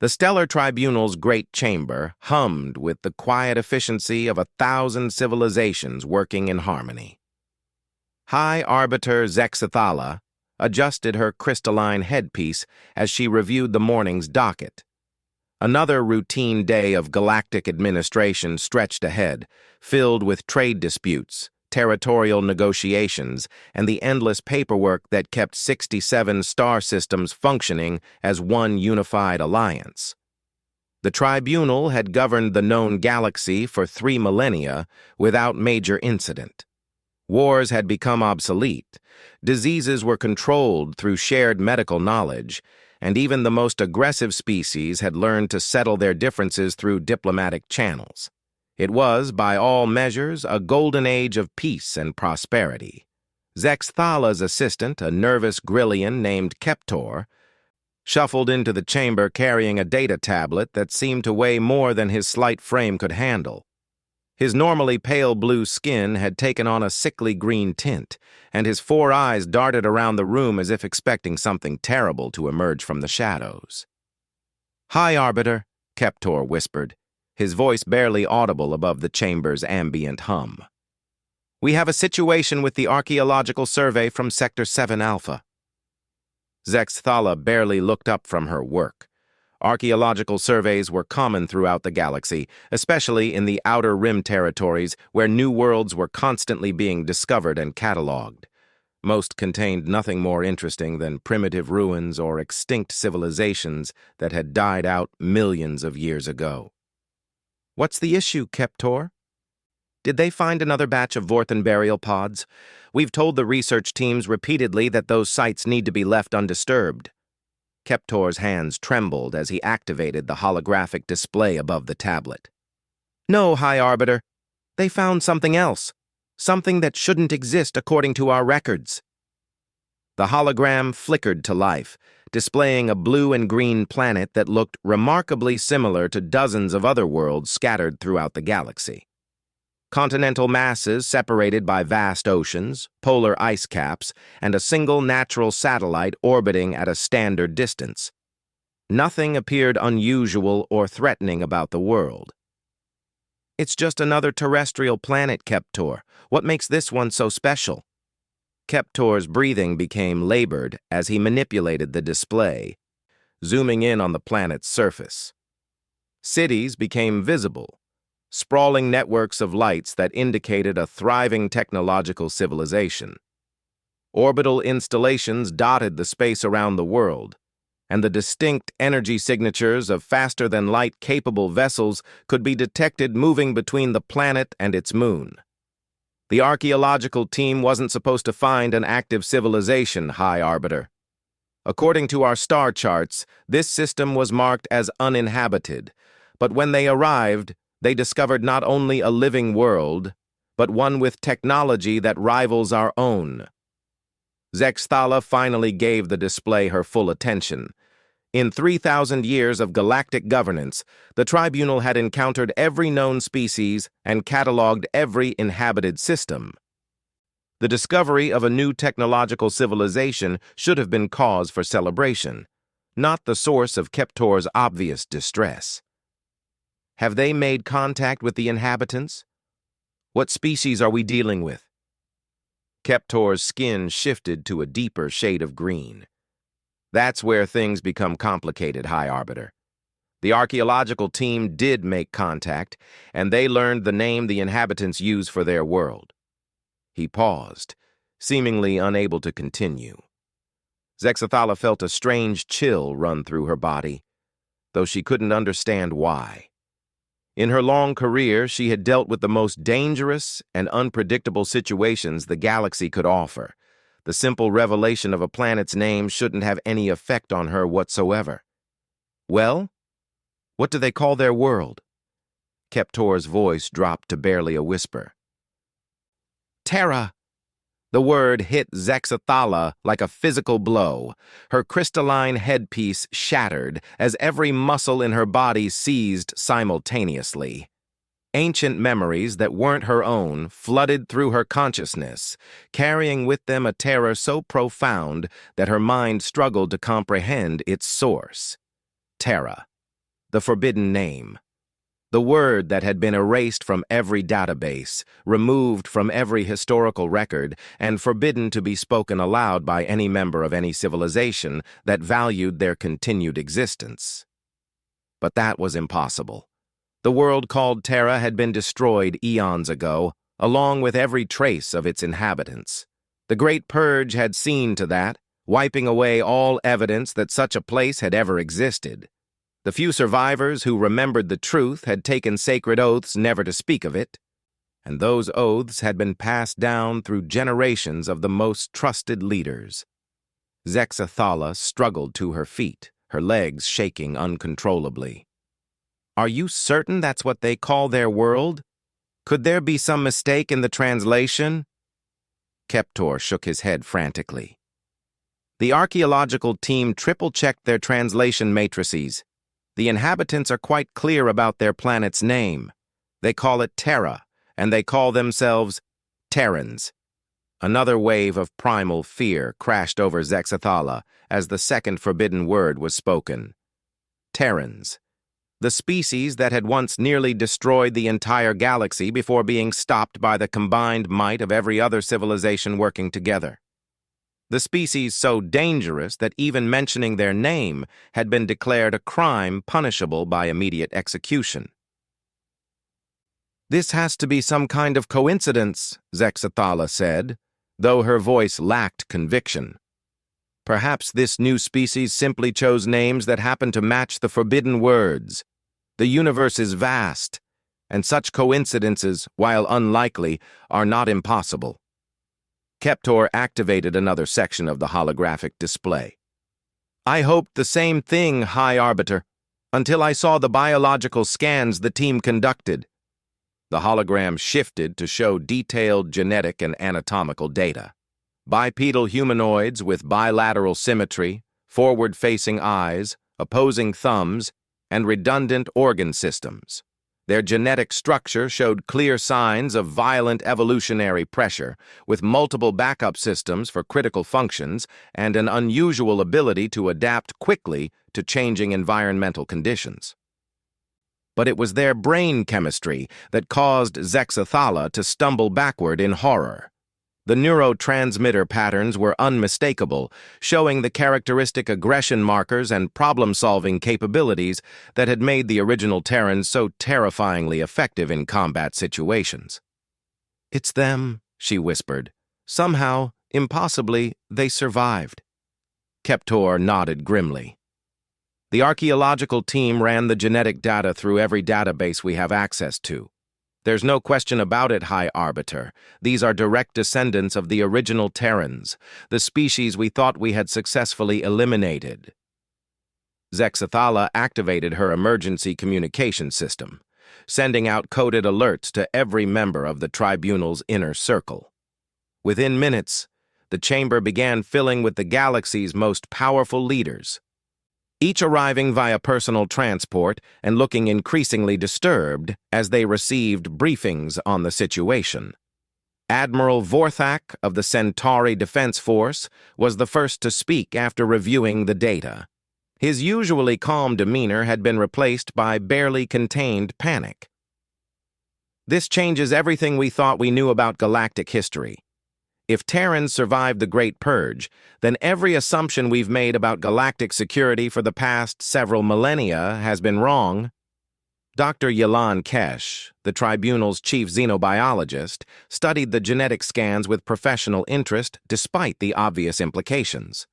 The stellar tribunal's great chamber hummed with the quiet efficiency of 1,000 civilizations working in harmony. High Arbiter Zexathala adjusted her crystalline headpiece as she reviewed the morning's docket. Another routine day of galactic administration stretched ahead, filled with trade disputes, territorial negotiations, and the endless paperwork that kept 67 star systems functioning as one unified alliance. The Tribunal had governed the known galaxy for 3 millennia without major incident. Wars had become obsolete, diseases were controlled through shared medical knowledge, and even the most aggressive species had learned to settle their differences through diplomatic channels. It was, by all measures, a golden age of peace and prosperity. Zexthala's assistant, a nervous Grillian named Keptor, shuffled into the chamber carrying a data tablet that seemed to weigh more than his slight frame could handle. His normally pale blue skin had taken on a sickly green tint, and his 4 eyes darted around the room as if expecting something terrible to emerge from the shadows. "Hi, Arbiter," Keptor whispered, his voice barely audible above the chamber's ambient hum. "We have a situation with the archaeological survey from Sector 7 Alpha." Zexthala barely looked up from her work. Archaeological surveys were common throughout the galaxy, especially in the outer rim territories where new worlds were constantly being discovered and catalogued. Most contained nothing more interesting than primitive ruins or extinct civilizations that had died out millions of years ago. "What's the issue, Keptor?" "Did they find another batch of Vorthan burial pods? We've told the research teams repeatedly that those sites need to be left undisturbed." Keptor's hands trembled as he activated the holographic display above the tablet. "No, High Arbiter. They found something else. Something that shouldn't exist according to our records." The hologram flickered to life, displaying a blue and green planet that looked remarkably similar to dozens of other worlds scattered throughout the galaxy. Continental masses separated by vast oceans, polar ice caps, and a single natural satellite orbiting at a standard distance. Nothing appeared unusual or threatening about the world. "It's just another terrestrial planet, Keptor. What makes this one so special?" Keptor's breathing became labored as he manipulated the display, zooming in on the planet's surface. Cities became visible, sprawling networks of lights that indicated a thriving technological civilization. Orbital installations dotted the space around the world, and the distinct energy signatures of faster-than-light capable vessels could be detected moving between the planet and its moon. The archaeological team wasn't supposed to find an active civilization, High Arbiter. According to our star charts, this system was marked as uninhabited, but when they arrived, they discovered not only a living world, but one with technology that rivals our own. Zexthala finally gave the display her full attention. In 3,000 years of galactic governance, the Tribunal had encountered every known species and catalogued every inhabited system. The discovery of a new technological civilization should have been cause for celebration, not the source of Keptor's obvious distress. "Have they made contact with the inhabitants? What species are we dealing with?" Keptor's skin shifted to a deeper shade of green. "That's where things become complicated, High Arbiter. The archaeological team did make contact, and they learned the name the inhabitants use for their world." He paused, seemingly unable to continue. Zexathala felt a strange chill run through her body, though she couldn't understand why. In her long career, she had dealt with the most dangerous and unpredictable situations the galaxy could offer. The simple revelation of a planet's name shouldn't have any effect on her whatsoever. "Well, what do they call their world?" Keptor's voice dropped to barely a whisper. "Terra." The word hit Zexathala like a physical blow. Her crystalline headpiece shattered as every muscle in her body seized simultaneously. Ancient memories that weren't her own flooded through her consciousness, carrying with them a terror so profound that her mind struggled to comprehend its source. Terra, the forbidden name. The word that had been erased from every database, removed from every historical record, and forbidden to be spoken aloud by any member of any civilization that valued their continued existence. But that was impossible. The world called Terra had been destroyed eons ago, along with every trace of its inhabitants. The Great Purge had seen to that, wiping away all evidence that such a place had ever existed. The few survivors who remembered the truth had taken sacred oaths never to speak of it, and those oaths had been passed down through generations of the most trusted leaders. Zexathala struggled to her feet, her legs shaking uncontrollably. "Are you certain that's what they call their world? Could there be some mistake in the translation?" Keptor shook his head frantically. The archaeological team triple-checked their translation matrices. The inhabitants are quite clear about their planet's name. They call it Terra, and they call themselves Terrans. Another wave of primal fear crashed over Zexathala as the second forbidden word was spoken. Terrans. The species that had once nearly destroyed the entire galaxy before being stopped by the combined might of every other civilization working together. The species so dangerous that even mentioning their name had been declared a crime punishable by immediate execution. "This has to be some kind of coincidence," Zexathala said, though her voice lacked conviction. "Perhaps this new species simply chose names that happen to match the forbidden words. The universe is vast, and such coincidences, while unlikely, are not impossible." Keptor activated another section of the holographic display. "I hoped the same thing, High Arbiter, until I saw the biological scans the team conducted." The hologram shifted to show detailed genetic and anatomical data. Bipedal humanoids with bilateral symmetry, forward-facing eyes, opposing thumbs, and redundant organ systems. Their genetic structure showed clear signs of violent evolutionary pressure, with multiple backup systems for critical functions and an unusual ability to adapt quickly to changing environmental conditions. But it was their brain chemistry that caused Zexathala to stumble backward in horror. The neurotransmitter patterns were unmistakable, showing the characteristic aggression markers and problem-solving capabilities that had made the original Terrans so terrifyingly effective in combat situations. "It's them," she whispered. "Somehow, impossibly, they survived." Keptor nodded grimly. "The archaeological team ran the genetic data through every database we have access to. There's no question about it, High Arbiter. These are direct descendants of the original Terrans, the species we thought we had successfully eliminated." Zexathala activated her emergency communication system, sending out coded alerts to every member of the Tribunal's inner circle. Within minutes, the chamber began filling with the galaxy's most powerful leaders, each arriving via personal transport and looking increasingly disturbed as they received briefings on the situation. Admiral Vorthak of the Centauri Defense Force was the first to speak after reviewing the data. His usually calm demeanor had been replaced by barely contained panic. "This changes everything we thought we knew about galactic history. If Terrans survived the Great Purge, then every assumption we've made about galactic security for the past several millennia has been wrong." Dr. Yelan Kesh, the Tribunal's chief xenobiologist, studied the genetic scans with professional interest despite the obvious implications.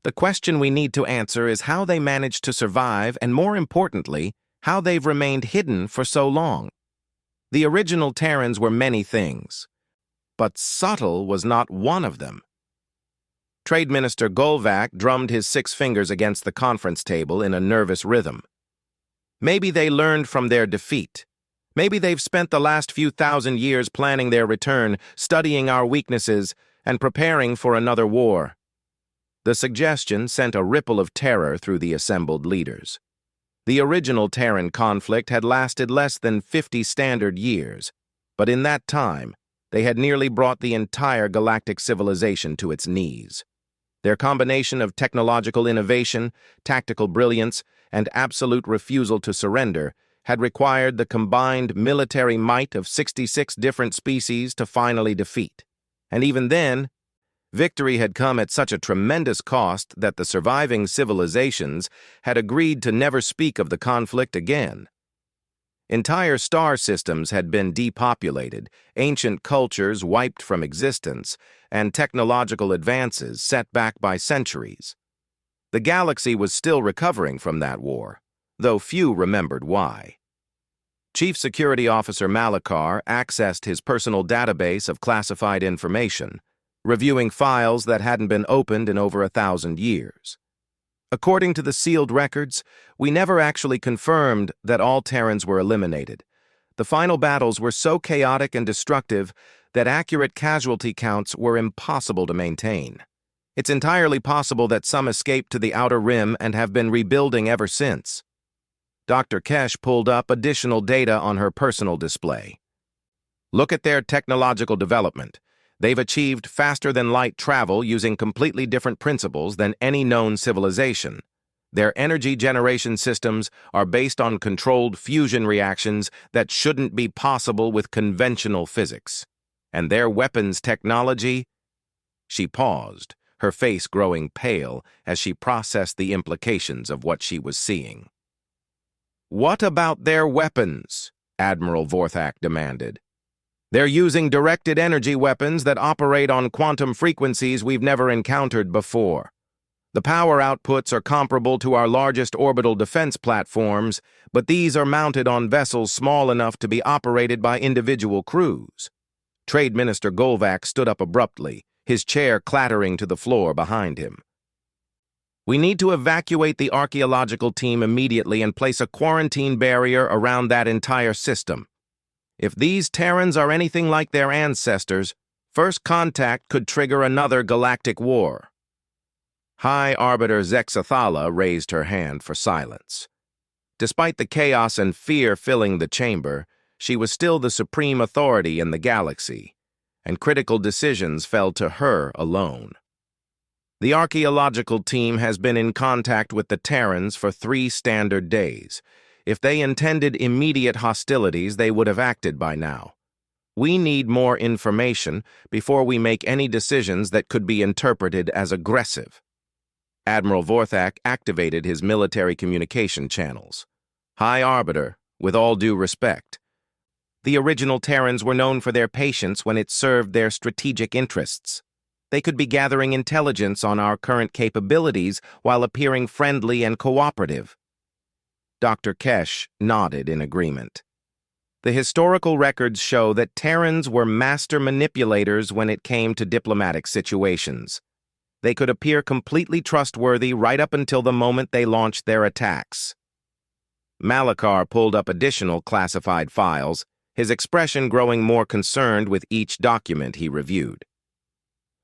"The question we need to answer is how they managed to survive and, more importantly, how they've remained hidden for so long. The original Terrans were many things, but subtle was not one of them." Trade Minister Golvac drummed his 6 fingers against the conference table in a nervous rhythm. "Maybe they learned from their defeat. Maybe they've spent the last few thousand years planning their return, studying our weaknesses, and preparing for another war." The suggestion sent a ripple of terror through the assembled leaders. The original Terran conflict had lasted less than 50 standard years, but in that time, they had nearly brought the entire galactic civilization to its knees. Their combination of technological innovation, tactical brilliance, and absolute refusal to surrender had required the combined military might of 66 different species to finally defeat. And even then, victory had come at such a tremendous cost that the surviving civilizations had agreed to never speak of the conflict again. Entire star systems had been depopulated, ancient cultures wiped from existence, and technological advances set back by centuries. The galaxy was still recovering from that war, though few remembered why. Chief Security Officer Malachar accessed his personal database of classified information, reviewing files that hadn't been opened in over 1,000 years. According to the sealed records, we never actually confirmed that all Terrans were eliminated. The final battles were so chaotic and destructive that accurate casualty counts were impossible to maintain. It's entirely possible that some escaped to the Outer Rim and have been rebuilding ever since. Dr. Kesh pulled up additional data on her personal display. Look at their technological development. They've achieved faster-than-light travel using completely different principles than any known civilization. Their energy generation systems are based on controlled fusion reactions that shouldn't be possible with conventional physics. And their weapons technology... She paused, her face growing pale as she processed the implications of what she was seeing. "What about their weapons?" Admiral Vorthak demanded. "They're using directed energy weapons that operate on quantum frequencies we've never encountered before. The power outputs are comparable to our largest orbital defense platforms, but these are mounted on vessels small enough to be operated by individual crews." Trade Minister Golvac stood up abruptly, his chair clattering to the floor behind him. "We need to evacuate the archaeological team immediately and place a quarantine barrier around that entire system. If these Terrans are anything like their ancestors, first contact could trigger another galactic war." High Arbiter Zexathala raised her hand for silence. Despite the chaos and fear filling the chamber, she was still the supreme authority in the galaxy, and critical decisions fell to her alone. The archaeological team has been in contact with the Terrans for 3 standard days. If they intended immediate hostilities, they would have acted by now. We need more information before we make any decisions that could be interpreted as aggressive. Admiral Vorthak activated his military communication channels. "High Arbiter, with all due respect, the original Terrans were known for their patience when it served their strategic interests. They could be gathering intelligence on our current capabilities while appearing friendly and cooperative." Dr. Kesh nodded in agreement. The historical records show that Terrans were master manipulators when it came to diplomatic situations. They could appear completely trustworthy right up until the moment they launched their attacks. Malachar pulled up additional classified files, his expression growing more concerned with each document he reviewed.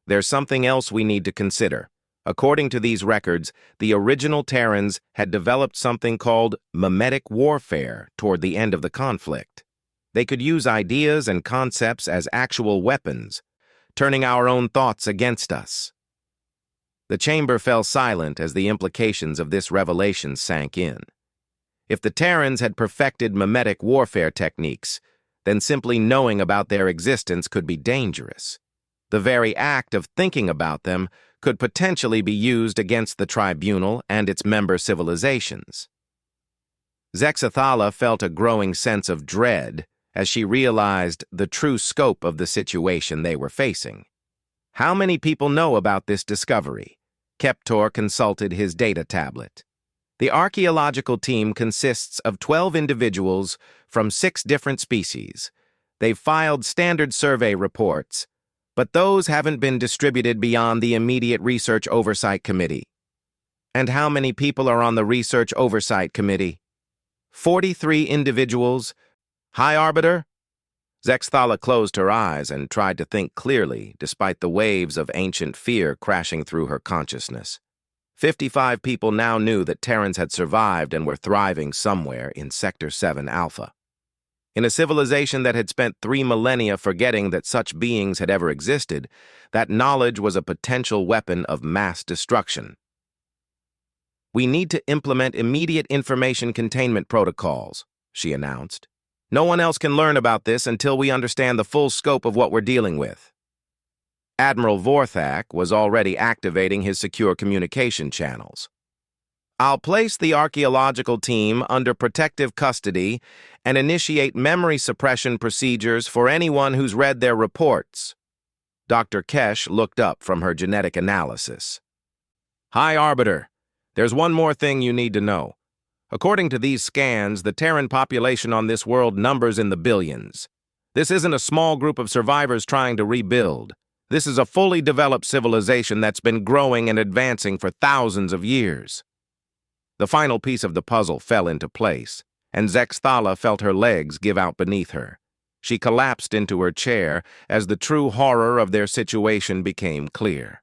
"There's something else we need to consider. According to these records, the original Terrans had developed something called mimetic warfare toward the end of the conflict. They could use ideas and concepts as actual weapons, turning our own thoughts against us." The chamber fell silent as the implications of this revelation sank in. If the Terrans had perfected mimetic warfare techniques, then simply knowing about their existence could be dangerous. The very act of thinking about them could potentially be used against the Tribunal and its member civilizations. Zexathala felt a growing sense of dread as she realized the true scope of the situation they were facing. How many people know about this discovery? Keptor consulted his data tablet. The archaeological team consists of 12 individuals from 6 different species. They've filed standard survey reports, but those haven't been distributed beyond the immediate Research Oversight Committee. And how many people are on the Research Oversight Committee? 43 individuals. High Arbiter? Zexathala closed her eyes and tried to think clearly, despite the waves of ancient fear crashing through her consciousness. 55 people now knew that Terrans had survived and were thriving somewhere in Sector 7 Alpha. In a civilization that had spent 3 millennia forgetting that such beings had ever existed, that knowledge was a potential weapon of mass destruction. "We need to implement immediate information containment protocols," she announced. "No one else can learn about this until we understand the full scope of what we're dealing with." Admiral Vorthak was already activating his secure communication channels. "I'll place the archaeological team under protective custody and initiate memory suppression procedures for anyone who's read their reports." Dr. Kesh looked up from her genetic analysis. "High Arbiter, there's one more thing you need to know. According to these scans, the Terran population on this world numbers in the billions. This isn't a small group of survivors trying to rebuild. This is a fully developed civilization that's been growing and advancing for thousands of years." The final piece of the puzzle fell into place, and Zexthala felt her legs give out beneath her. She collapsed into her chair as the true horror of their situation became clear.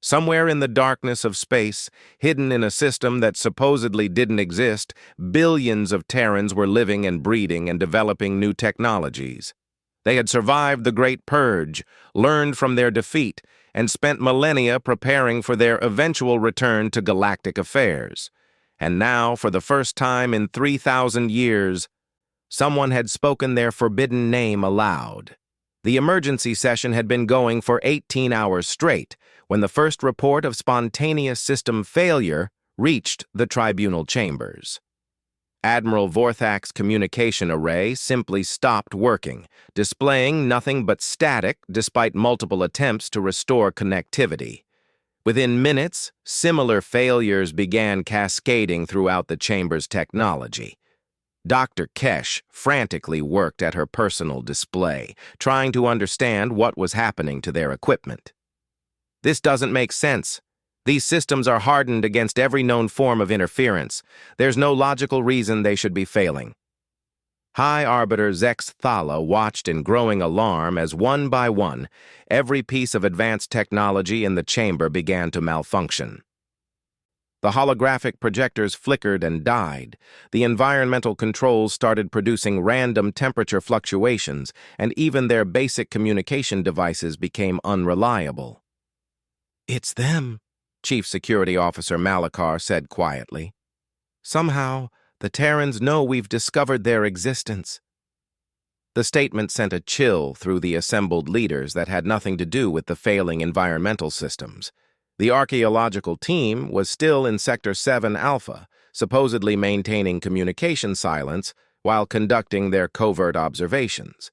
Somewhere in the darkness of space, hidden in a system that supposedly didn't exist, billions of Terrans were living and breeding and developing new technologies. They had survived the Great Purge, learned from their defeat, and spent millennia preparing for their eventual return to galactic affairs. And now, for the first time in 3,000 years, someone had spoken their forbidden name aloud. The emergency session had been going for 18 hours straight when the first report of spontaneous system failure reached the Tribunal chambers. Admiral Vorthak's communication array simply stopped working, displaying nothing but static despite multiple attempts to restore connectivity. Within minutes, similar failures began cascading throughout the chamber's technology. Dr. Kesh frantically worked at her personal display, trying to understand what was happening to their equipment. "This doesn't make sense. These systems are hardened against every known form of interference. There's no logical reason they should be failing." High Arbiter Zexthala watched in growing alarm as one by one, every piece of advanced technology in the chamber began to malfunction. The holographic projectors flickered and died, the environmental controls started producing random temperature fluctuations, and even their basic communication devices became unreliable. "It's them," Chief Security Officer Malachar said quietly. "Somehow, the Terrans know we've discovered their existence." The statement sent a chill through the assembled leaders that had nothing to do with the failing environmental systems. The archaeological team was still in Sector 7 Alpha, supposedly maintaining communication silence while conducting their covert observations.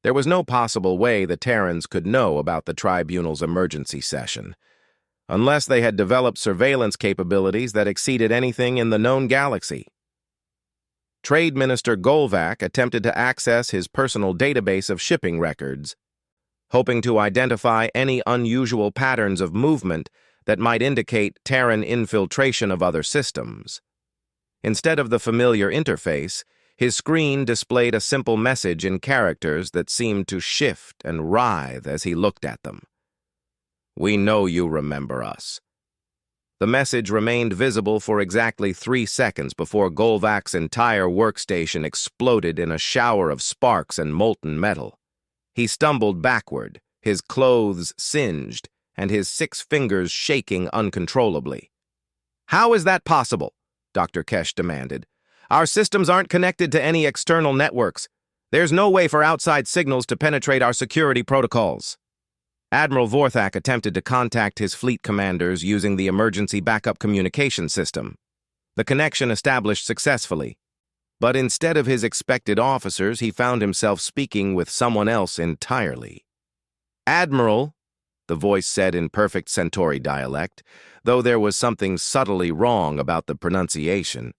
There was no possible way the Terrans could know about the Tribunal's emergency session, unless they had developed surveillance capabilities that exceeded anything in the known galaxy. Trade Minister Golvak attempted to access his personal database of shipping records, hoping to identify any unusual patterns of movement that might indicate Terran infiltration of other systems. Instead of the familiar interface, his screen displayed a simple message in characters that seemed to shift and writhe as he looked at them. "We know you remember us." The message remained visible for exactly 3 seconds before Golvak's entire workstation exploded in a shower of sparks and molten metal. He stumbled backward, his clothes singed, and his 6 fingers shaking uncontrollably. "How is that possible?" Dr. Kesh demanded. "Our systems aren't connected to any external networks. There's no way for outside signals to penetrate our security protocols." Admiral Vorthak attempted to contact his fleet commanders using the emergency backup communication system. The connection established successfully, but instead of his expected officers, he found himself speaking with someone else entirely. "Admiral," the voice said in perfect Centauri dialect, though there was something subtly wrong about the pronunciation.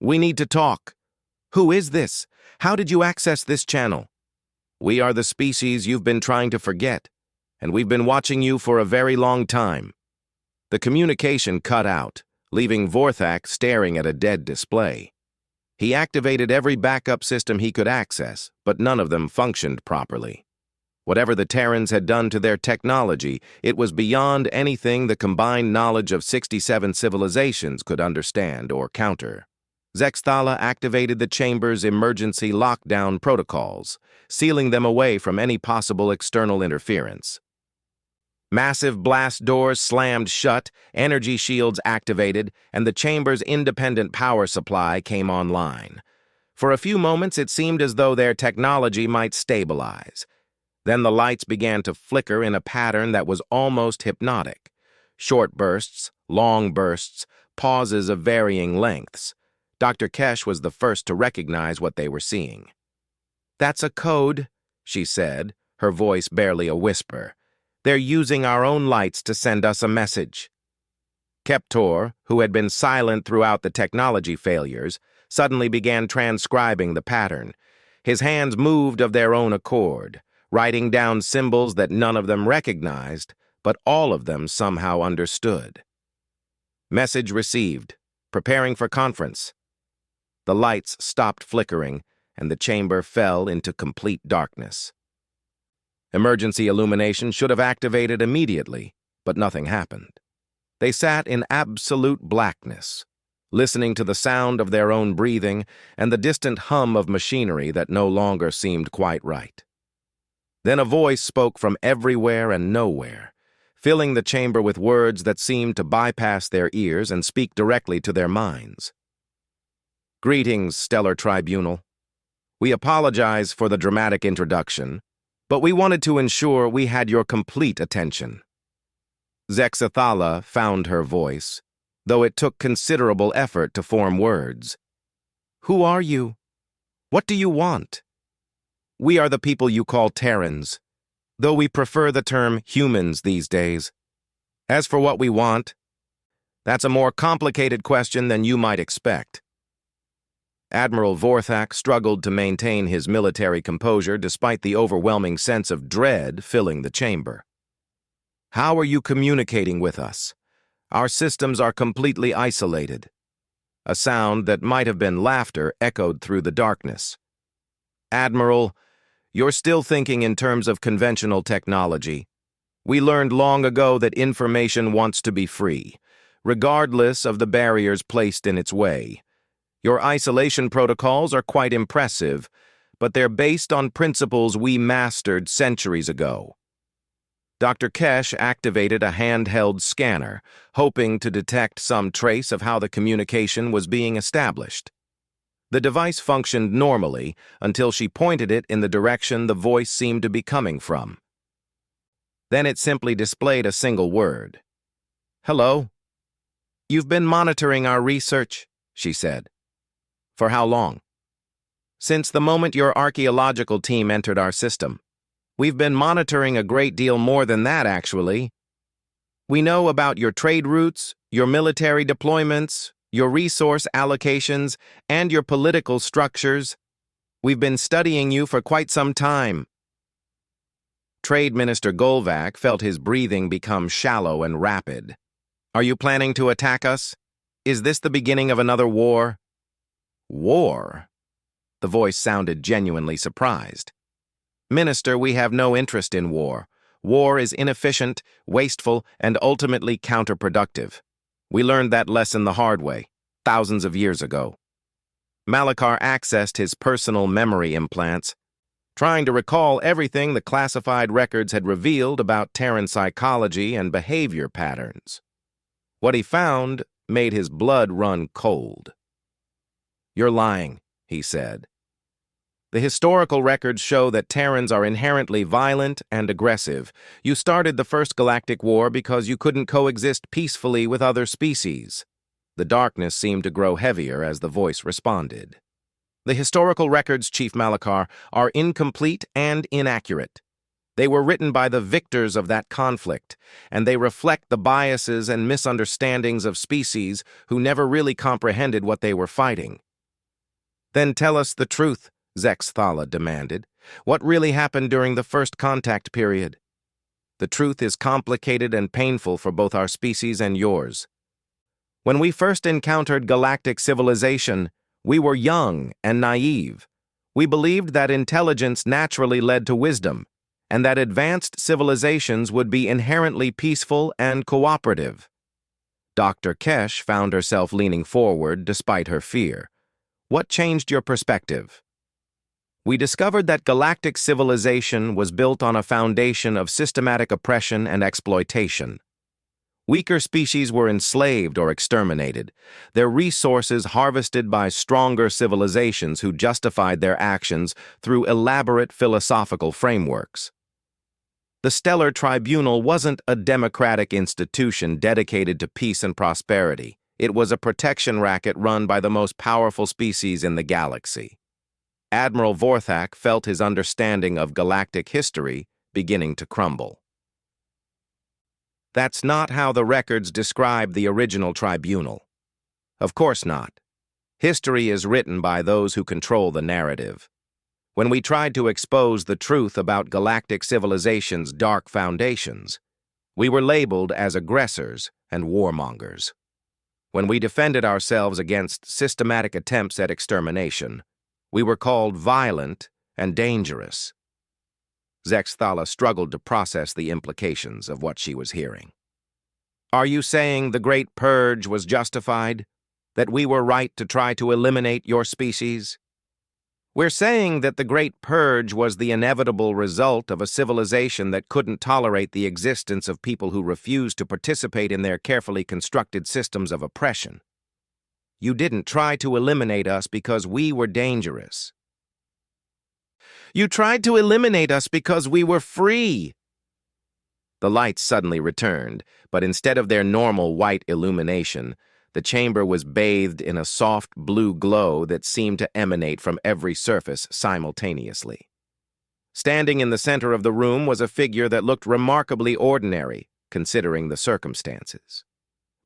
"We need to talk. Who is this? How did you access this channel? We are the species you've been trying to forget, and we've been watching you for a very long time." The communication cut out, leaving Vorthak staring at a dead display. He activated every backup system he could access, but none of them functioned properly. Whatever the Terrans had done to their technology, it was beyond anything the combined knowledge of 67 civilizations could understand or counter. Zexthala activated the chamber's emergency lockdown protocols, sealing them away from any possible external interference. Massive blast doors slammed shut, energy shields activated, and the chamber's independent power supply came online. For a few moments, it seemed as though their technology might stabilize. Then the lights began to flicker in a pattern that was almost hypnotic. Short bursts, long bursts, pauses of varying lengths. Dr. Kesh was the first to recognize what they were seeing. "That's a code," she said, her voice barely a whisper. "They're using our own lights to send us a message." Keptor, who had been silent throughout the technology failures, suddenly began transcribing the pattern. His hands moved of their own accord, writing down symbols that none of them recognized, but all of them somehow understood. Message received. Preparing for conference. The lights stopped flickering, and the chamber fell into complete darkness. Emergency illumination should have activated immediately, but nothing happened. They sat in absolute blackness, listening to the sound of their own breathing and the distant hum of machinery that no longer seemed quite right. Then a voice spoke from everywhere and nowhere, filling the chamber with words that seemed to bypass their ears and speak directly to their minds. "Greetings, Stellar Tribunal. We apologize for the dramatic introduction, but we wanted to ensure we had your complete attention." Zexathala found her voice, though it took considerable effort to form words. "Who are you? What do you want?" "We are the people you call Terrans, though we prefer the term humans these days. As for what we want, that's a more complicated question than you might expect." Admiral Vorthak struggled to maintain his military composure despite the overwhelming sense of dread filling the chamber. "How are you communicating with us? Our systems are completely isolated." A sound that might have been laughter echoed through the darkness. "Admiral, you're still thinking in terms of conventional technology. We learned long ago that information wants to be free, regardless of the barriers placed in its way. Your isolation protocols are quite impressive, but they're based on principles we mastered centuries ago." Dr. Kesh activated a handheld scanner, hoping to detect some trace of how the communication was being established. The device functioned normally until she pointed it in the direction the voice seemed to be coming from. Then it simply displayed a single word. "Hello. You've been monitoring our research," she said. "For how long?" "Since the moment your archaeological team entered our system. We've been monitoring a great deal more than that, actually. We know about your trade routes, your military deployments, your resource allocations, and your political structures. We've been studying you for quite some time." Trade Minister Golvac felt his breathing become shallow and rapid. "Are you planning to attack us? Is this the beginning of another war?" "War?" The voice sounded genuinely surprised. "Minister, we have no interest in war. War is inefficient, wasteful, and ultimately counterproductive. We learned that lesson the hard way, thousands of years ago." Malachar accessed his personal memory implants, trying to recall everything the classified records had revealed about Terran psychology and behavior patterns. What he found made his blood run cold. "You're lying," he said. "The historical records show that Terrans are inherently violent and aggressive. You started the First Galactic War because you couldn't coexist peacefully with other species." The darkness seemed to grow heavier as the voice responded. "The historical records, Chief Malachar, are incomplete and inaccurate. They were written by the victors of that conflict, and they reflect the biases and misunderstandings of species who never really comprehended what they were fighting." "Then tell us the truth," Zexathala demanded. "What really happened during the first contact period?" "The truth is complicated and painful for both our species and yours. When we first encountered galactic civilization, we were young and naive. We believed that intelligence naturally led to wisdom, and that advanced civilizations would be inherently peaceful and cooperative." Dr. Kesh found herself leaning forward despite her fear. "What changed your perspective?" We discovered that galactic civilization was built on a foundation of systematic oppression and exploitation. Weaker species were enslaved or exterminated, their resources harvested by stronger civilizations who justified their actions through elaborate philosophical frameworks. The Stellar Tribunal wasn't a democratic institution dedicated to peace and prosperity. It was a protection racket run by the most powerful species in the galaxy. Admiral Vorthak felt his understanding of galactic history beginning to crumble. That's not how the records describe the original tribunal. Of course not. History is written by those who control the narrative. When we tried to expose the truth about galactic civilization's dark foundations, we were labeled as aggressors and warmongers. When we defended ourselves against systematic attempts at extermination, we were called violent and dangerous. Zexthala struggled to process the implications of what she was hearing. Are you saying the Great Purge was justified? That we were right to try to eliminate your species? We're saying that the Great Purge was the inevitable result of a civilization that couldn't tolerate the existence of people who refused to participate in their carefully constructed systems of oppression. You didn't try to eliminate us because we were dangerous. You tried to eliminate us because we were free. The lights suddenly returned, but instead of their normal white illumination, the chamber was bathed in a soft blue glow that seemed to emanate from every surface simultaneously. Standing in the center of the room was a figure that looked remarkably ordinary, considering the circumstances.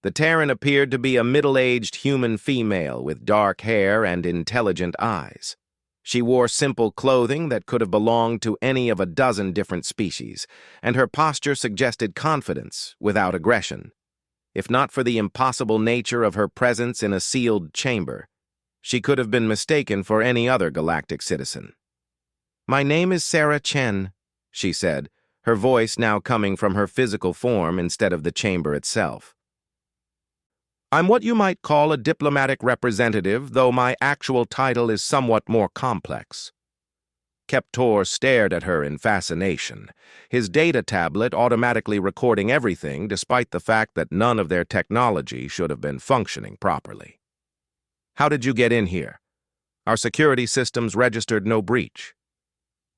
The Terran appeared to be a middle-aged human female with dark hair and intelligent eyes. She wore simple clothing that could have belonged to any of a dozen different species, and her posture suggested confidence without aggression. If not for the impossible nature of her presence in a sealed chamber, she could have been mistaken for any other galactic citizen. "My name is Sarah Chen," she said, her voice now coming from her physical form instead of the chamber itself. "I'm what you might call a diplomatic representative, though my actual title is somewhat more complex." Keptor stared at her in fascination, his data tablet automatically recording everything despite the fact that none of their technology should have been functioning properly. "How did you get in here? Our security systems registered no breach."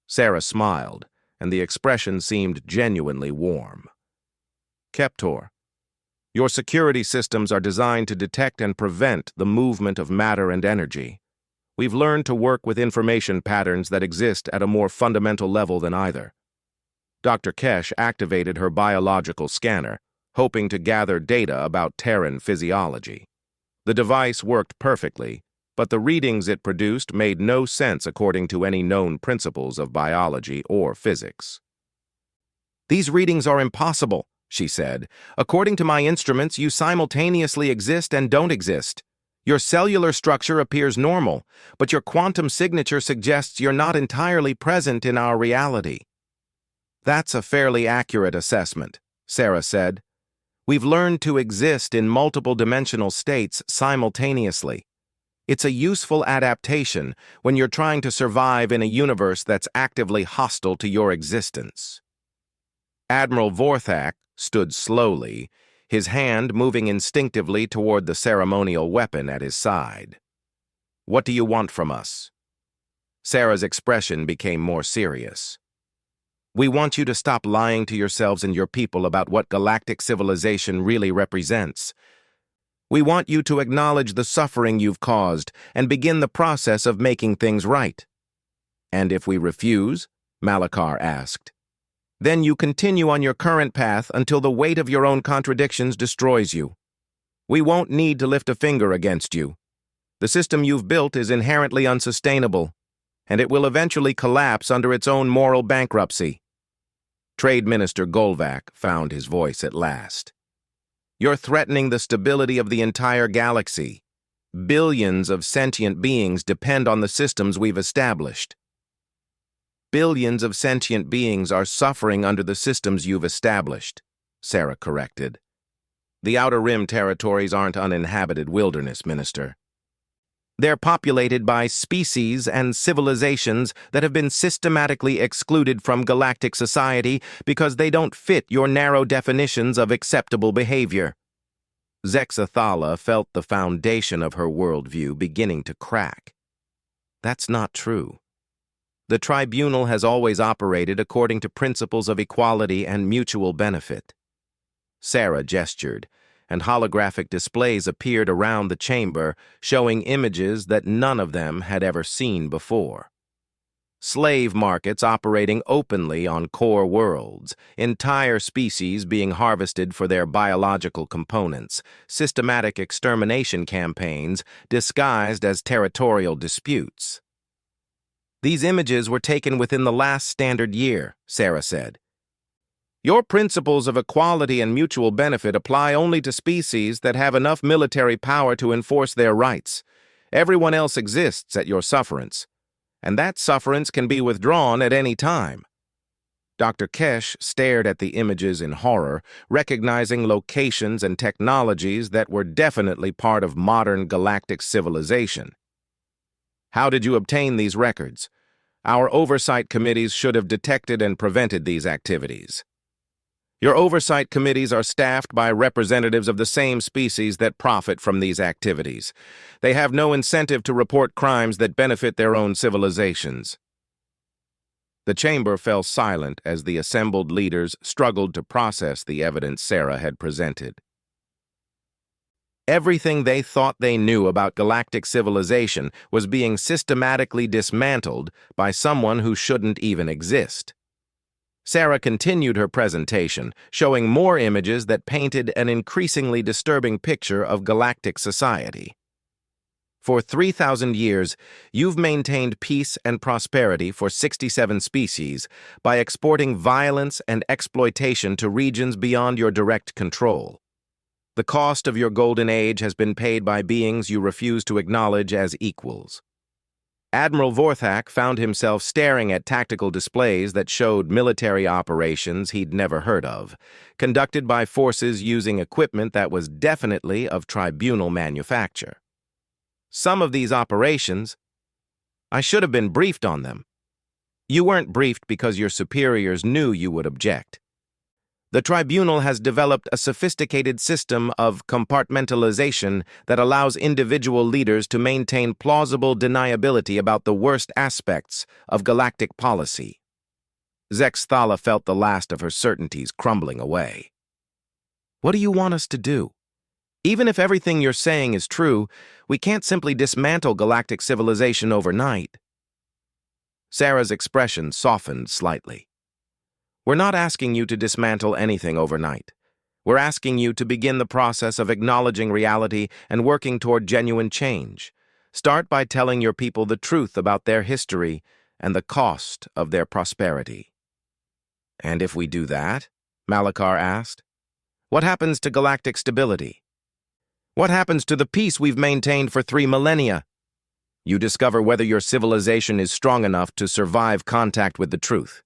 Sarah smiled, and the expression seemed genuinely warm. "Keptor, your security systems are designed to detect and prevent the movement of matter and energy. We've learned to work with information patterns that exist at a more fundamental level than either." Dr. Kesh activated her biological scanner, hoping to gather data about Terran physiology. The device worked perfectly, but the readings it produced made no sense according to any known principles of biology or physics. "These readings are impossible," she said. "According to my instruments, you simultaneously exist and don't exist. Your cellular structure appears normal, but your quantum signature suggests you're not entirely present in our reality." "That's a fairly accurate assessment," Sarah said. "We've learned to exist in multiple dimensional states simultaneously. It's a useful adaptation when you're trying to survive in a universe that's actively hostile to your existence." Admiral Vorthak stood slowly, his hand moving instinctively toward the ceremonial weapon at his side. "What do you want from us?" Sarah's expression became more serious. "We want you to stop lying to yourselves and your people about what galactic civilization really represents. We want you to acknowledge the suffering you've caused and begin the process of making things right." "And if we refuse?" Malachar asked. "Then you continue on your current path until the weight of your own contradictions destroys you. We won't need to lift a finger against you. The system you've built is inherently unsustainable, and it will eventually collapse under its own moral bankruptcy." Trade Minister Golvak found his voice at last. "You're threatening the stability of the entire galaxy. Billions of sentient beings depend on the systems we've established." "Billions of sentient beings are suffering under the systems you've established," Sarah corrected. "The Outer Rim territories aren't uninhabited wilderness, Minister." They're populated by species and civilizations that have been systematically excluded from galactic society because they don't fit your narrow definitions of acceptable behavior. Zexathala felt the foundation of her worldview beginning to crack. That's not true. The Tribunal has always operated according to principles of equality and mutual benefit. Sarah gestured, and holographic displays appeared around the chamber, showing images that none of them had ever seen before. Slave markets operating openly on core worlds, entire species being harvested for their biological components, systematic extermination campaigns disguised as territorial disputes. These images were taken within the last standard year, Sarah said. Your principles of equality and mutual benefit apply only to species that have enough military power to enforce their rights. Everyone else exists at your sufferance, and that sufferance can be withdrawn at any time. Dr. Kesh stared at the images in horror, recognizing locations and technologies that were definitely part of modern galactic civilization. How did you obtain these records? Our oversight committees should have detected and prevented these activities. Your oversight committees are staffed by representatives of the same species that profit from these activities. They have no incentive to report crimes that benefit their own civilizations. The chamber fell silent as the assembled leaders struggled to process the evidence Sarah had presented. Everything they thought they knew about galactic civilization was being systematically dismantled by someone who shouldn't even exist. Sarah continued her presentation, showing more images that painted an increasingly disturbing picture of galactic society. For 3,000 years, you've maintained peace and prosperity for 67 species by exporting violence and exploitation to regions beyond your direct control. The cost of your golden age has been paid by beings you refuse to acknowledge as equals. Admiral Vorthak found himself staring at tactical displays that showed military operations he'd never heard of, conducted by forces using equipment that was definitely of Tribunal manufacture. Some of these operations, I should have been briefed on them. You weren't briefed because your superiors knew you would object. The Tribunal has developed a sophisticated system of compartmentalization that allows individual leaders to maintain plausible deniability about the worst aspects of galactic policy. Zexathala felt the last of her certainties crumbling away. What do you want us to do? Even if everything you're saying is true, we can't simply dismantle galactic civilization overnight. Sarah's expression softened slightly. We're not asking you to dismantle anything overnight. We're asking you to begin the process of acknowledging reality and working toward genuine change. Start by telling your people the truth about their history and the cost of their prosperity. And if we do that? Malakar asked. What happens to galactic stability? What happens to the peace we've maintained for 3 millennia? You discover whether your civilization is strong enough to survive contact with the truth.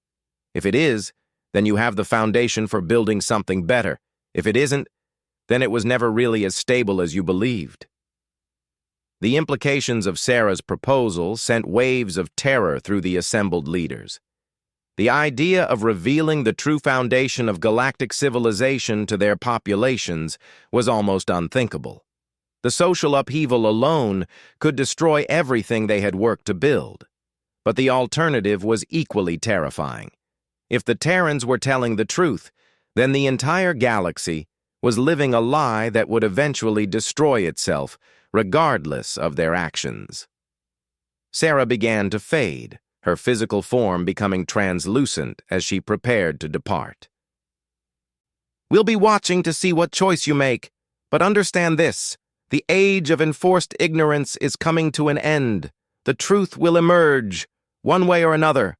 If it is, then you have the foundation for building something better. If it isn't, then it was never really as stable as you believed. The implications of Sarah's proposal sent waves of terror through the assembled leaders. The idea of revealing the true foundation of galactic civilization to their populations was almost unthinkable. The social upheaval alone could destroy everything they had worked to build. But the alternative was equally terrifying. If the Terrans were telling the truth, then the entire galaxy was living a lie that would eventually destroy itself, regardless of their actions. Sarah began to fade, her physical form becoming translucent as she prepared to depart. We'll be watching to see what choice you make, but understand this: the age of enforced ignorance is coming to an end. The truth will emerge, one way or another.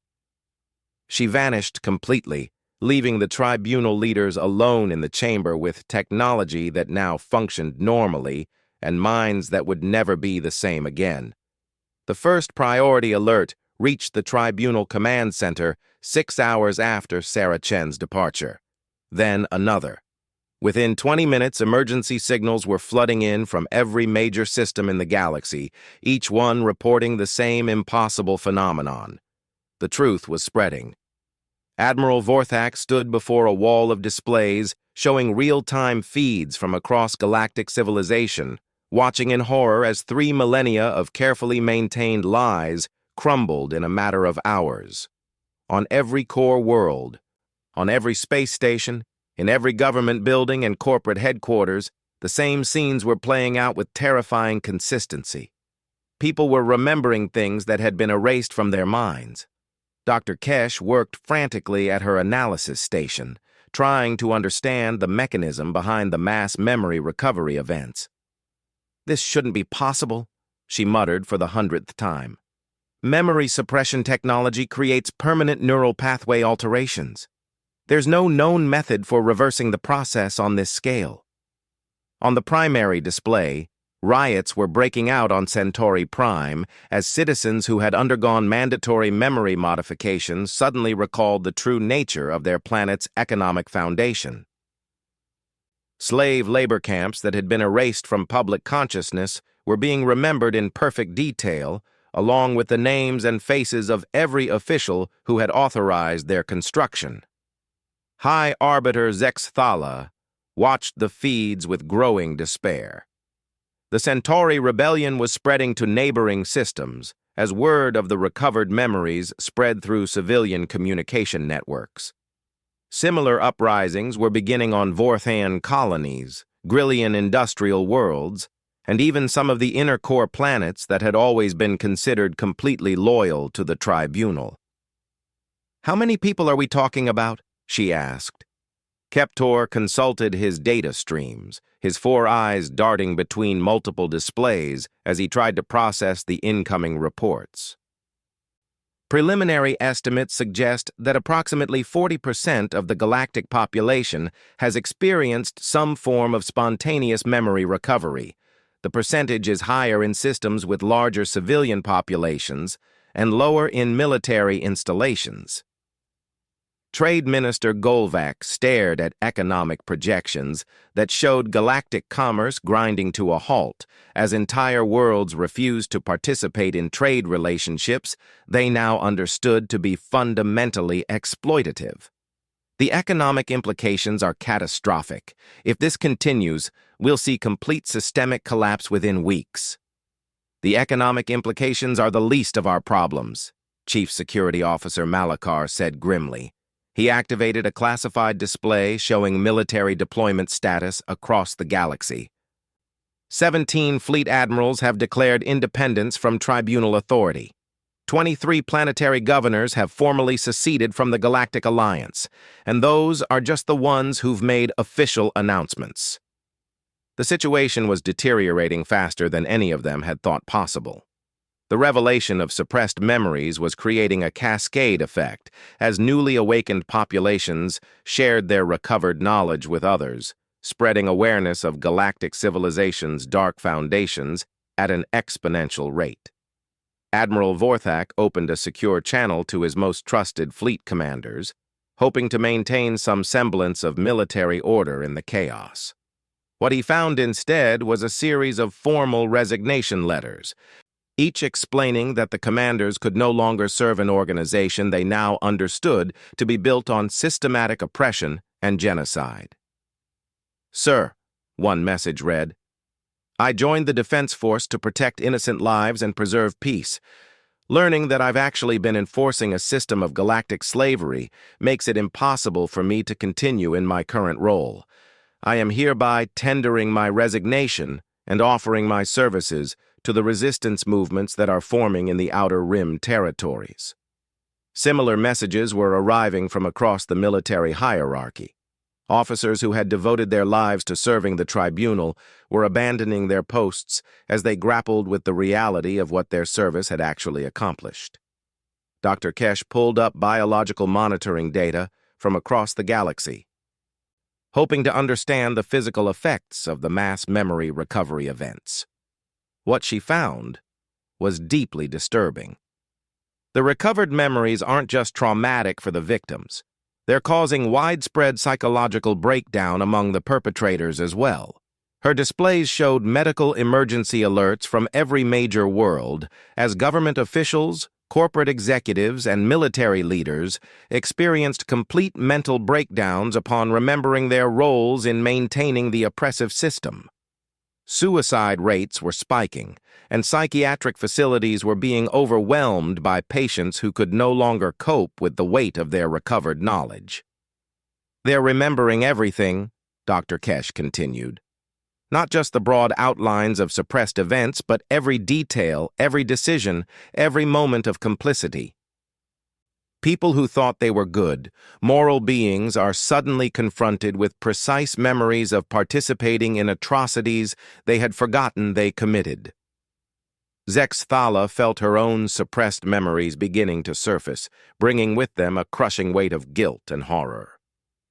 She vanished completely, leaving the Tribunal leaders alone in the chamber with technology that now functioned normally and minds that would never be the same again. The first priority alert reached the Tribunal Command Center 6 hours after Sarah Chen's departure. Then another. Within 20 minutes, emergency signals were flooding in from every major system in the galaxy, each one reporting the same impossible phenomenon. The truth was spreading. Admiral Vorthak stood before a wall of displays showing real-time feeds from across galactic civilization, watching in horror as 3 millennia of carefully maintained lies crumbled in a matter of hours. On every core world, on every space station, in every government building and corporate headquarters, the same scenes were playing out with terrifying consistency. People were remembering things that had been erased from their minds. Dr. Kesh worked frantically at her analysis station, trying to understand the mechanism behind the mass memory recovery events. "This shouldn't be possible," she muttered for the 100th time. "Memory suppression technology creates permanent neural pathway alterations. There's no known method for reversing the process on this scale." On the primary display, riots were breaking out on Centauri Prime as citizens who had undergone mandatory memory modifications suddenly recalled the true nature of their planet's economic foundation. Slave labor camps that had been erased from public consciousness were being remembered in perfect detail, along with the names and faces of every official who had authorized their construction. High Arbiter Zexthala watched the feeds with growing despair. The Centauri rebellion was spreading to neighboring systems as word of the recovered memories spread through civilian communication networks. Similar uprisings were beginning on Vorthan colonies, Grillian industrial worlds, and even some of the inner core planets that had always been considered completely loyal to the Tribunal. "How many people are we talking about?" she asked. Keptor consulted his data streams, his 4 eyes darting between multiple displays as he tried to process the incoming reports. Preliminary estimates suggest that approximately 40% of the galactic population has experienced some form of spontaneous memory recovery. The percentage is higher in systems with larger civilian populations and lower in military installations. Trade Minister Golvac stared at economic projections that showed galactic commerce grinding to a halt as entire worlds refused to participate in trade relationships they now understood to be fundamentally exploitative. The economic implications are catastrophic. If this continues, we'll see complete systemic collapse within weeks. "The economic implications are the least of our problems," Chief Security Officer Malakar said grimly. He activated a classified display showing military deployment status across the galaxy. 17 fleet admirals have declared independence from tribunal authority. 23 planetary governors have formally seceded from the Galactic Alliance, and those are just the ones who've made official announcements. The situation was deteriorating faster than any of them had thought possible. The revelation of suppressed memories was creating a cascade effect as newly awakened populations shared their recovered knowledge with others, spreading awareness of galactic civilization's dark foundations at an exponential rate. Admiral Vorthak opened a secure channel to his most trusted fleet commanders, hoping to maintain some semblance of military order in the chaos. What he found instead was a series of formal resignation letters, each explaining that the commanders could no longer serve an organization they now understood to be built on systematic oppression and genocide. "Sir," one message read, "I joined the Defense Force to protect innocent lives and preserve peace. Learning that I've actually been enforcing a system of galactic slavery makes it impossible for me to continue in my current role. I am hereby tendering my resignation and offering my services to the resistance movements that are forming in the Outer Rim territories." Similar messages were arriving from across the military hierarchy. Officers who had devoted their lives to serving the tribunal were abandoning their posts as they grappled with the reality of what their service had actually accomplished. Dr. Kesh pulled up biological monitoring data from across the galaxy, hoping to understand the physical effects of the mass memory recovery events. What she found was deeply disturbing. The recovered memories aren't just traumatic for the victims. They're causing widespread psychological breakdown among the perpetrators as well. Her displays showed medical emergency alerts from every major world as government officials, corporate executives, and military leaders experienced complete mental breakdowns upon remembering their roles in maintaining the oppressive system. Suicide rates were spiking, and psychiatric facilities were being overwhelmed by patients who could no longer cope with the weight of their recovered knowledge. "They're remembering everything," Dr. Kesh continued. "Not just the broad outlines of suppressed events, but every detail, every decision, every moment of complicity. People who thought they were good, moral beings are suddenly confronted with precise memories of participating in atrocities they had forgotten they committed." Zexthala felt her own suppressed memories beginning to surface, bringing with them a crushing weight of guilt and horror.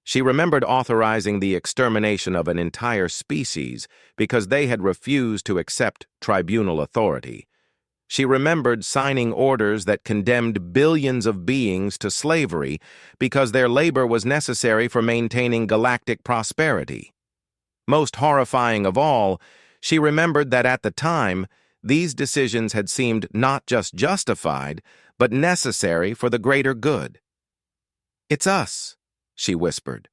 She remembered authorizing the extermination of an entire species because they had refused to accept tribunal authority. She remembered signing orders that condemned billions of beings to slavery because their labor was necessary for maintaining galactic prosperity. Most horrifying of all, she remembered that at the time, these decisions had seemed not just justified, but necessary for the greater good. "It's us," she whispered.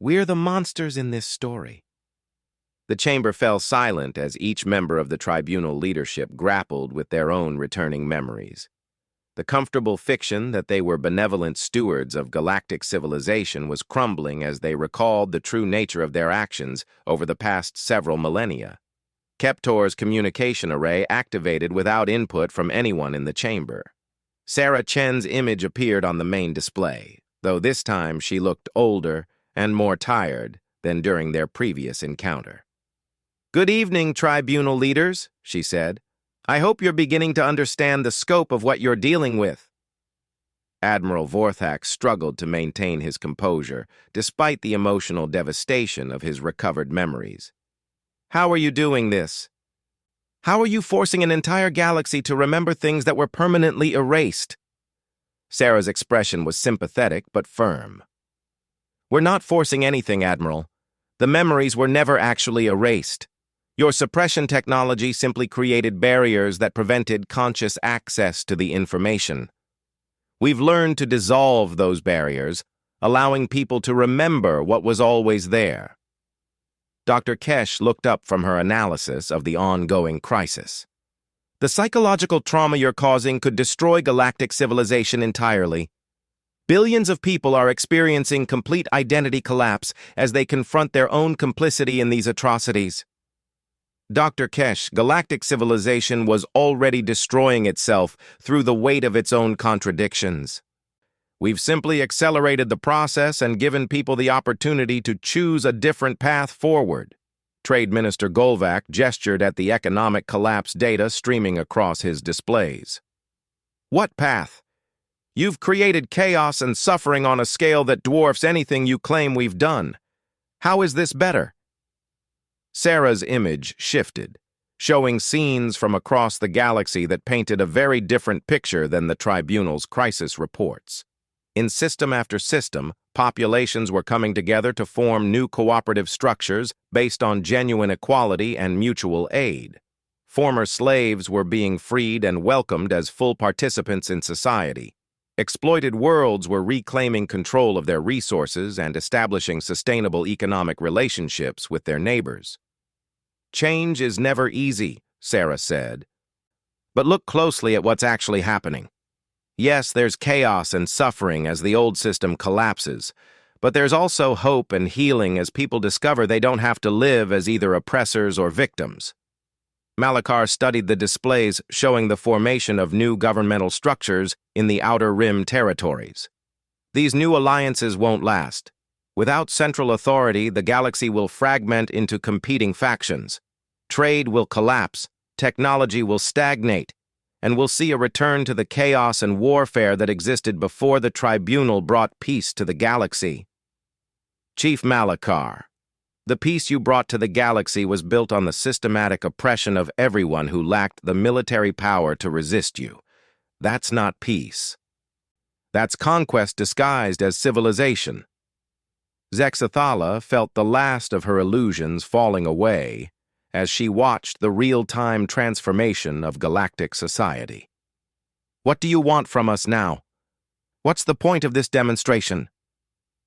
"We're the monsters in this story." The chamber fell silent as each member of the tribunal leadership grappled with their own returning memories. The comfortable fiction that they were benevolent stewards of galactic civilization was crumbling as they recalled the true nature of their actions over the past several millennia. Keptor's communication array activated without input from anyone in the chamber. Sarah Chen's image appeared on the main display, though this time she looked older and more tired than during their previous encounter. "Good evening, tribunal leaders," she said. "I hope you're beginning to understand the scope of what you're dealing with." Admiral Vorthak struggled to maintain his composure, despite the emotional devastation of his recovered memories. "How are you doing this? How are you forcing an entire galaxy to remember things that were permanently erased?" Sarah's expression was sympathetic but firm. "We're not forcing anything, Admiral. The memories were never actually erased. Your suppression technology simply created barriers that prevented conscious access to the information. We've learned to dissolve those barriers, allowing people to remember what was always there." Dr. Kesh looked up from her analysis of the ongoing crisis. "The psychological trauma you're causing could destroy galactic civilization entirely. Billions of people are experiencing complete identity collapse as they confront their own complicity in these atrocities." Dr. Kesh, galactic civilization was already destroying itself through the weight of its own contradictions. "We've simply accelerated the process and given people the opportunity to choose a different path forward." Trade Minister Golvac gestured at the economic collapse data streaming across his displays. "What path? You've created chaos and suffering on a scale that dwarfs anything you claim we've done. How is this better?" Sarah's image shifted, showing scenes from across the galaxy that painted a very different picture than the Tribunal's crisis reports. In system after system, populations were coming together to form new cooperative structures based on genuine equality and mutual aid. Former slaves were being freed and welcomed as full participants in society. Exploited worlds were reclaiming control of their resources and establishing sustainable economic relationships with their neighbors. "Change is never easy," Sarah said. "But look closely at what's actually happening. Yes, there's chaos and suffering as the old system collapses, but there's also hope and healing as people discover they don't have to live as either oppressors or victims." Malachar studied the displays showing the formation of new governmental structures in the Outer Rim territories. These new alliances won't last. Without central authority, the galaxy will fragment into competing factions. Trade will collapse, technology will stagnate, and we'll see a return to the chaos and warfare that existed before the Tribunal brought peace to the galaxy. "Chief Malachar, the peace you brought to the galaxy was built on the systematic oppression of everyone who lacked the military power to resist you. That's not peace." That's conquest disguised as civilization. Zexathala felt the last of her illusions falling away as she watched the real-time transformation of galactic society. What do you want from us now? What's the point of this demonstration?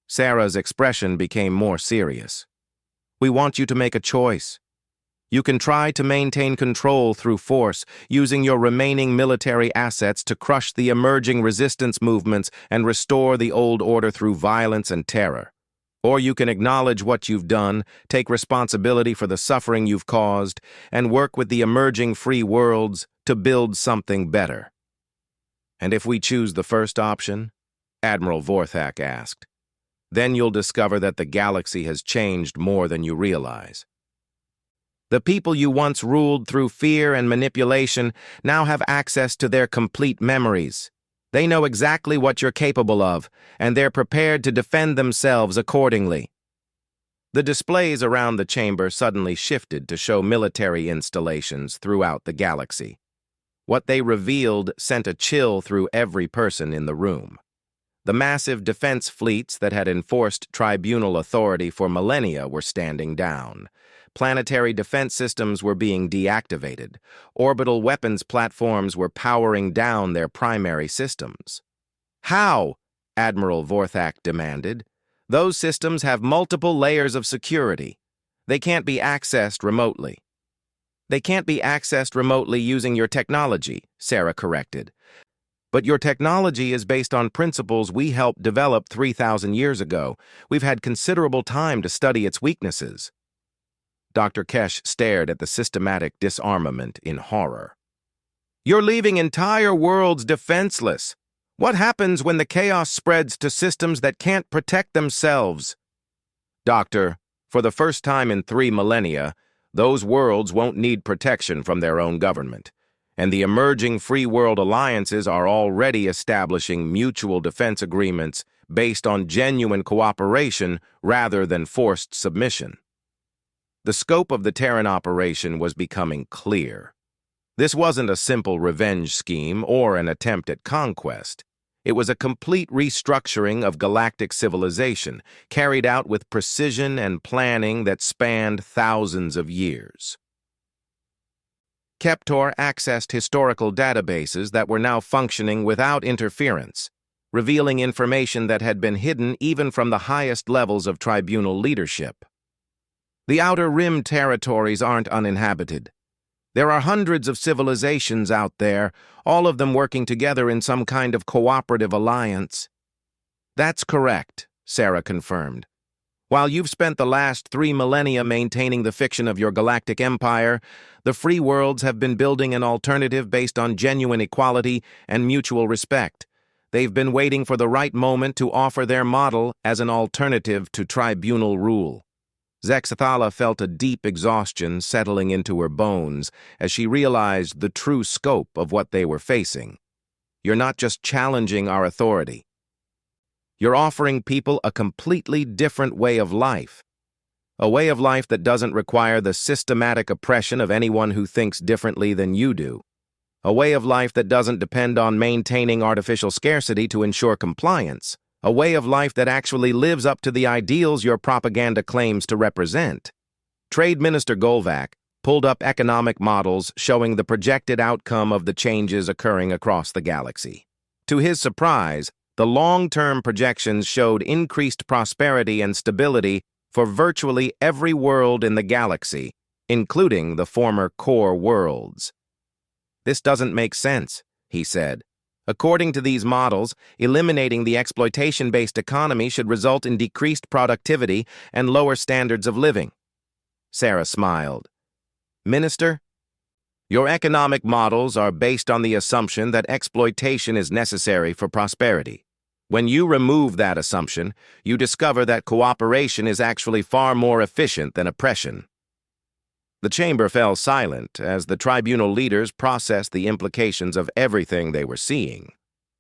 Sarah's expression became more serious. We want you to make a choice. You can try to maintain control through force, using your remaining military assets to crush the emerging resistance movements and restore the old order through violence and terror. Or you can acknowledge what you've done, take responsibility for the suffering you've caused, and work with the emerging free worlds to build something better. And if we choose the first option? Admiral Vorthak asked. Then you'll discover that the galaxy has changed more than you realize. The people you once ruled through fear and manipulation now have access to their complete memories. They know exactly what you're capable of, and they're prepared to defend themselves accordingly. The displays around the chamber suddenly shifted to show military installations throughout the galaxy. What they revealed sent a chill through every person in the room. The massive defense fleets that had enforced tribunal authority for millennia were standing down. Planetary defense systems were being deactivated. Orbital weapons platforms were powering down their primary systems. How? Admiral Vorthak demanded. Those systems have multiple layers of security. They can't be accessed remotely. They can't be accessed remotely using your technology, Sarah corrected. But your technology is based on principles we helped develop 3,000 years ago. We've had considerable time to study its weaknesses. Dr. Kesh stared at the systematic disarmament in horror. You're leaving entire worlds defenseless. What happens when the chaos spreads to systems that can't protect themselves? Doctor, for the first time in 3 millennia, those worlds won't need protection from their own government. And the emerging free world alliances are already establishing mutual defense agreements based on genuine cooperation rather than forced submission. The scope of the Terran operation was becoming clear. This wasn't a simple revenge scheme or an attempt at conquest. It was a complete restructuring of galactic civilization, carried out with precision and planning that spanned thousands of years. Keptor accessed historical databases that were now functioning without interference, revealing information that had been hidden even from the highest levels of tribunal leadership. The Outer Rim territories aren't uninhabited. There are hundreds of civilizations out there, all of them working together in some kind of cooperative alliance. That's correct, Sarah confirmed. While you've spent the last 3 millennia maintaining the fiction of your galactic empire, the free worlds have been building an alternative based on genuine equality and mutual respect. They've been waiting for the right moment to offer their model as an alternative to tribunal rule. Zexathala felt a deep exhaustion settling into her bones as she realized the true scope of what they were facing. You're not just challenging our authority. You're offering people a completely different way of life. A way of life that doesn't require the systematic oppression of anyone who thinks differently than you do. A way of life that doesn't depend on maintaining artificial scarcity to ensure compliance. A way of life that actually lives up to the ideals your propaganda claims to represent. Trade Minister Golvac pulled up economic models showing the projected outcome of the changes occurring across the galaxy. To his surprise, the long-term projections showed increased prosperity and stability for virtually every world in the galaxy, including the former core worlds. This doesn't make sense, he said. According to these models, eliminating the exploitation-based economy should result in decreased productivity and lower standards of living. Sarah smiled. Minister, your economic models are based on the assumption that exploitation is necessary for prosperity. When you remove that assumption, you discover that cooperation is actually far more efficient than oppression. The chamber fell silent as the tribunal leaders processed the implications of everything they were seeing.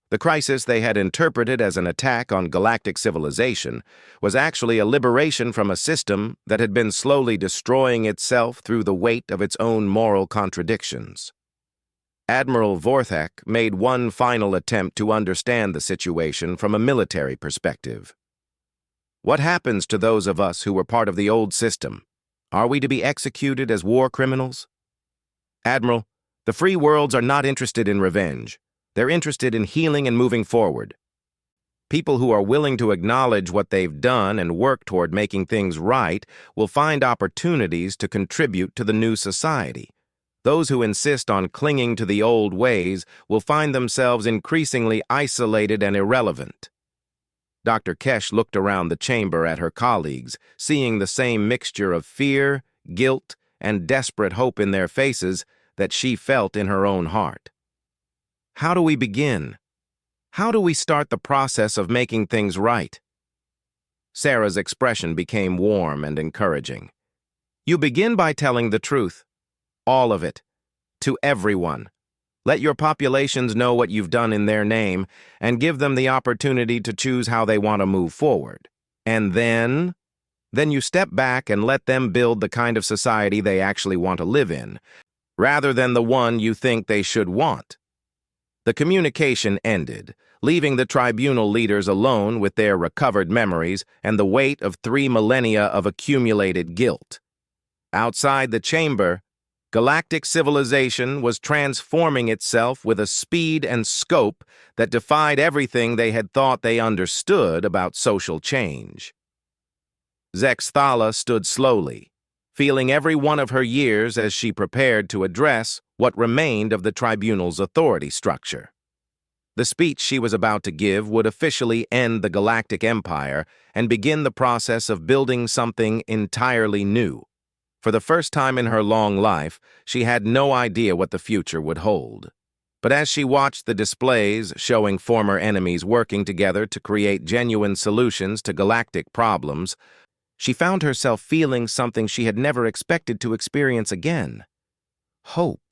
The crisis they had interpreted as an attack on galactic civilization was actually a liberation from a system that had been slowly destroying itself through the weight of its own moral contradictions. Admiral Vorthek made one final attempt to understand the situation from a military perspective. What happens to those of us who were part of the old system? Are we to be executed as war criminals? Admiral, the free worlds are not interested in revenge. They're interested in healing and moving forward. People who are willing to acknowledge what they've done and work toward making things right will find opportunities to contribute to the new society. Those who insist on clinging to the old ways will find themselves increasingly isolated and irrelevant. Dr. Kesh looked around the chamber at her colleagues, seeing the same mixture of fear, guilt, and desperate hope in their faces that she felt in her own heart. How do we begin? How do we start the process of making things right? Sarah's expression became warm and encouraging. You begin by telling the truth. All of it. To everyone. Let your populations know what you've done in their name and give them the opportunity to choose how they want to move forward. And then you step back and let them build the kind of society they actually want to live in, rather than the one you think they should want. The communication ended, leaving the tribunal leaders alone with their recovered memories and the weight of 3 millennia of accumulated guilt. Outside the chamber, galactic civilization was transforming itself with a speed and scope that defied everything they had thought they understood about social change. Zexthala stood slowly, feeling every one of her years as she prepared to address what remained of the tribunal's authority structure. The speech she was about to give would officially end the Galactic Empire and begin the process of building something entirely new. For the first time in her long life, she had no idea what the future would hold. But as she watched the displays showing former enemies working together to create genuine solutions to galactic problems, she found herself feeling something she had never expected to experience again: hope.